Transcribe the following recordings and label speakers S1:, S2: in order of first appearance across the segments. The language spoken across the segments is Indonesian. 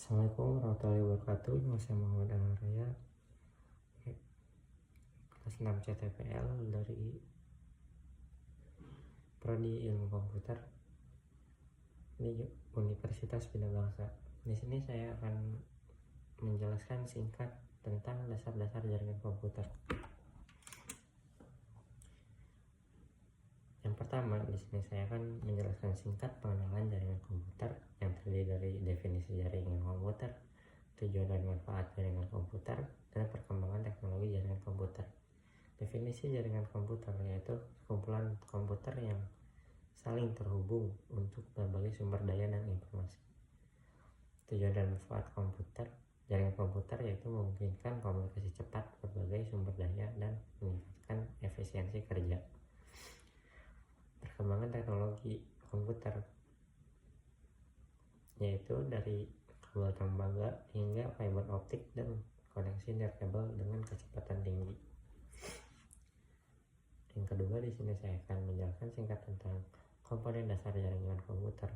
S1: Assalamualaikum warahmatullahi wabarakatuh. Saya Muhammad Anaraya, kelas 6 CTPL dari Prodi Ilmu Komputer di Universitas Bina Bangsa. Di sini saya akan menjelaskan singkat tentang dasar-dasar jaringan komputer. Yang pertama, di sini saya akan menjelaskan singkat pengenalan jaringan komputer yang terdiri dari definisi jaringan komputer, tujuan dan manfaat jaringan komputer, dan perkembangan teknologi jaringan komputer. Definisi jaringan komputer yaitu kumpulan komputer yang saling terhubung untuk berbagai sumber daya dan informasi. Tujuan dan manfaat komputer jaringan komputer yaitu memungkinkan komunikasi cepat berbagai sumber daya dan meningkatkan efisiensi kerja. Perkembangan teknologi komputer yaitu dari kabel tembaga hingga fiber optik dan koneksi nirkabel dengan kecepatan tinggi. Yang kedua, di sini saya akan menjelaskan singkat tentang komponen dasar jaringan komputer.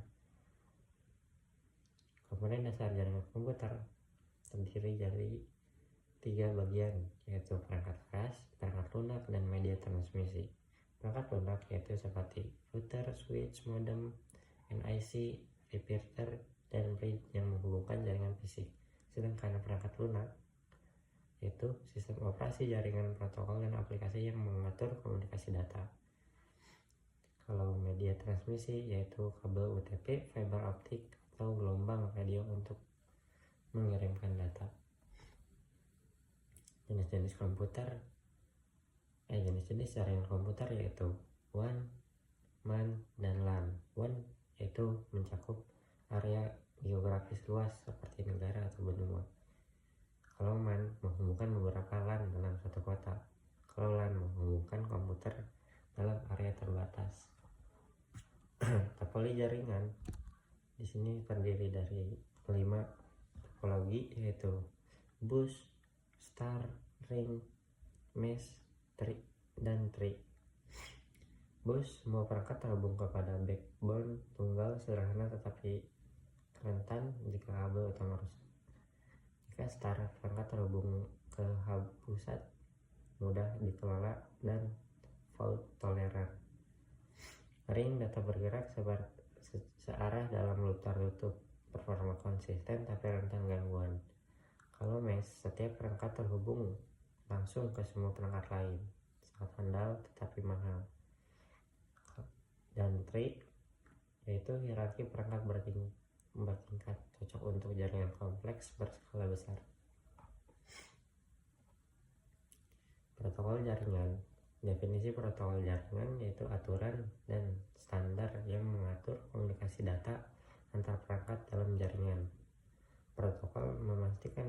S1: Komponen dasar jaringan komputer terdiri dari 3 bagian, yaitu perangkat keras, perangkat lunak, dan media transmisi. Perangkat lunak yaitu seperti router, switch, modem, NIC, repeater, dan bridge yang menghubungkan jaringan fisik. Sedangkan perangkat lunak yaitu sistem operasi, jaringan, protokol, dan aplikasi yang mengatur komunikasi data. Kalau media transmisi yaitu kabel UTP, fiber optik, atau gelombang radio untuk mengirimkan data. Jenis-jenis jaringan komputer yaitu WAN, MAN, dan LAN. WAN yaitu mencakup area geografis luas seperti negara atau benua. Kalau MAN menghubungkan beberapa LAN dalam satu kota. Kalau LAN menghubungkan komputer dalam area terbatas. Topologi jaringan di sini terdiri dari 5 topologi yaitu bus, star, ring, mesh, tree, dan tree. Bus, semua perangkat terhubung kepada backbone tunggal sederhana tetapi rentan jika kabel utama rusak. Jika star, perangkat terhubung ke hub pusat, mudah dikelola dan fault toleran. Ring, data bergerak searah dalam loop tertutup, performa konsisten tapi rentan gangguan. Kalau mesh, setiap perangkat terhubung langsung ke semua perangkat lain, sangat handal tetapi mahal. Dan tree yaitu hierarki perangkat bertingkat, cocok untuk jaringan kompleks berskala besar. Protokol jaringan. Definisi protokol jaringan yaitu aturan dan standar yang mengatur komunikasi data antar perangkat dalam jaringan. Protokol memastikan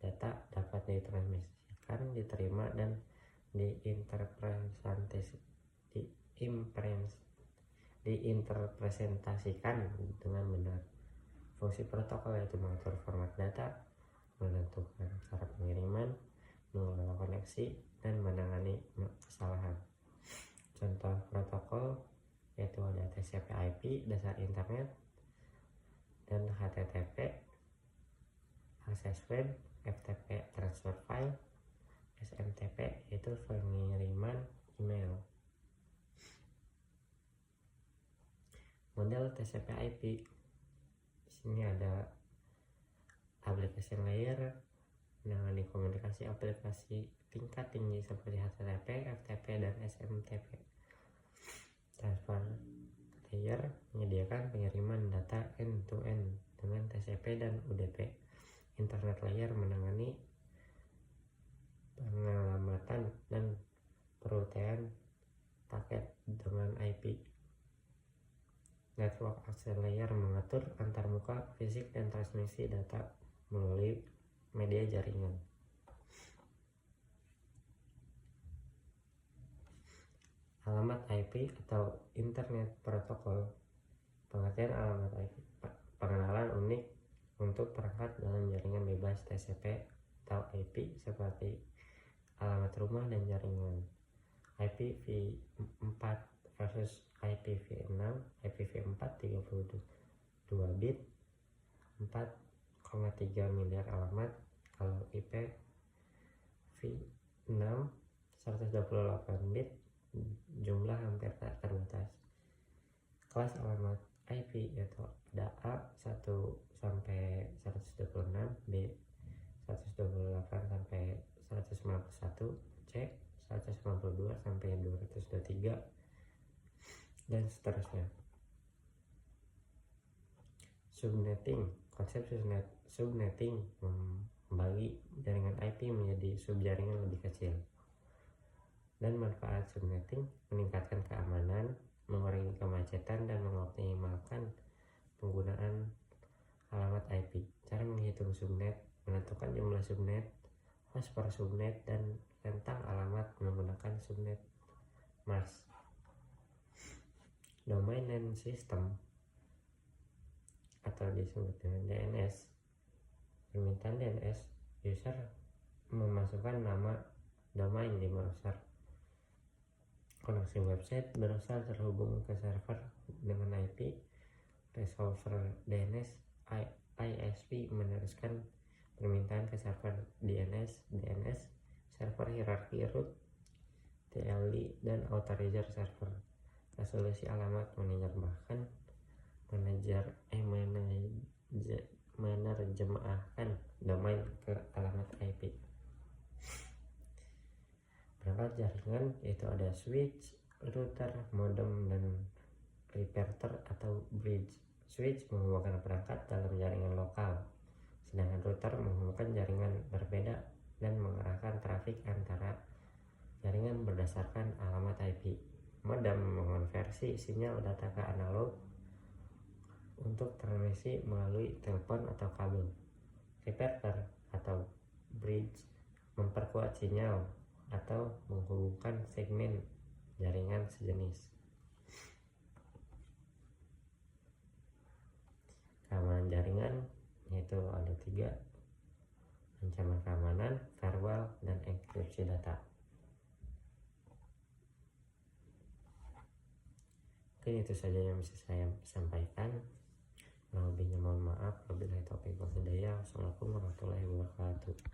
S1: data dapat ditransmisikan, diterima, dan diinterpresentasikan dengan benar. Fungsi protokol yaitu mengatur format data, menentukan cara pengiriman, mengelola koneksi, dan menangani kesalahan. Contoh protokol yaitu ada TCP/IP, dasar internet, dan HTTP, akses web, FTP, transfer file, SMTP yaitu pengiriman email. Model TCP/IP di sini ada application layer, menangani komunikasi aplikasi tingkat tinggi seperti HTTP, FTP, dan SMTP. Transfer layer menyediakan pengiriman data end-to-end dengan TCP dan UDP. Internet layer menangani pengalamatan dan perutaian paket dengan IP. Network access layer mengatur antarmuka fisik dan transmisi data melalui media jaringan. Alamat IP atau Internet Protocol. Pengertian alamat IP, pengenalan unik untuk perangkat dalam jaringan bebas TCP atau IP seperti alamat rumah dan jaringan. IPv4 versus IPv6. IPv4 32 bit, 4,1 miliar alamat. Kalau IPv6 128 bit, jumlah hampir tak terbatas. Kelas alamat IP yaitu ada A1 sampai 126, B 128 sampai 191, C 192 sampai 223, dan seterusnya. Subnetting. Konsep subnetting membagi jaringan IP menjadi subjaringan lebih kecil. Dan manfaat subnetting meningkatkan keamanan, mengurangi kemacetan, dan mengoptimalkan penggunaan alamat IP. Cara menghitung subnet: menentukan jumlah subnet, host per subnet, dan rentang alamat menggunakan subnet mask. Domain name system atau disebut dengan DNS. Permintaan DNS, user memasukkan nama domain di browser. Koneksi website, browser terhubung ke server dengan IP. Resolver DNS, ISP meneruskan permintaan ke server DNS, server hierarki root, TLD, dan authorizer server. Resolusi alamat manajer, bahkan menerjemahkan domain ke alamat IP. Perangkat jaringan yaitu ada switch, router, modem, dan repeater atau bridge. Switch menghubungkan perangkat dalam jaringan lokal, sedangkan router menghubungkan jaringan berbeda dan mengarahkan trafik antara jaringan berdasarkan alamat IP. Modem mengonversi sinyal data ke analog untuk transmisi melalui telepon atau kabel. Repeater atau bridge memperkuat sinyal atau menghubungkan segmen jaringan sejenis. Keamanan jaringan yaitu ada 3: ancaman keamanan, firewall, dan enkripsi data. Mungkin itu saja yang bisa saya sampaikan. Lebihnya mohon maaf. Wabillahi taufiq wal hidayah. Wassalamualaikum warahmatullahi wabarakatuh.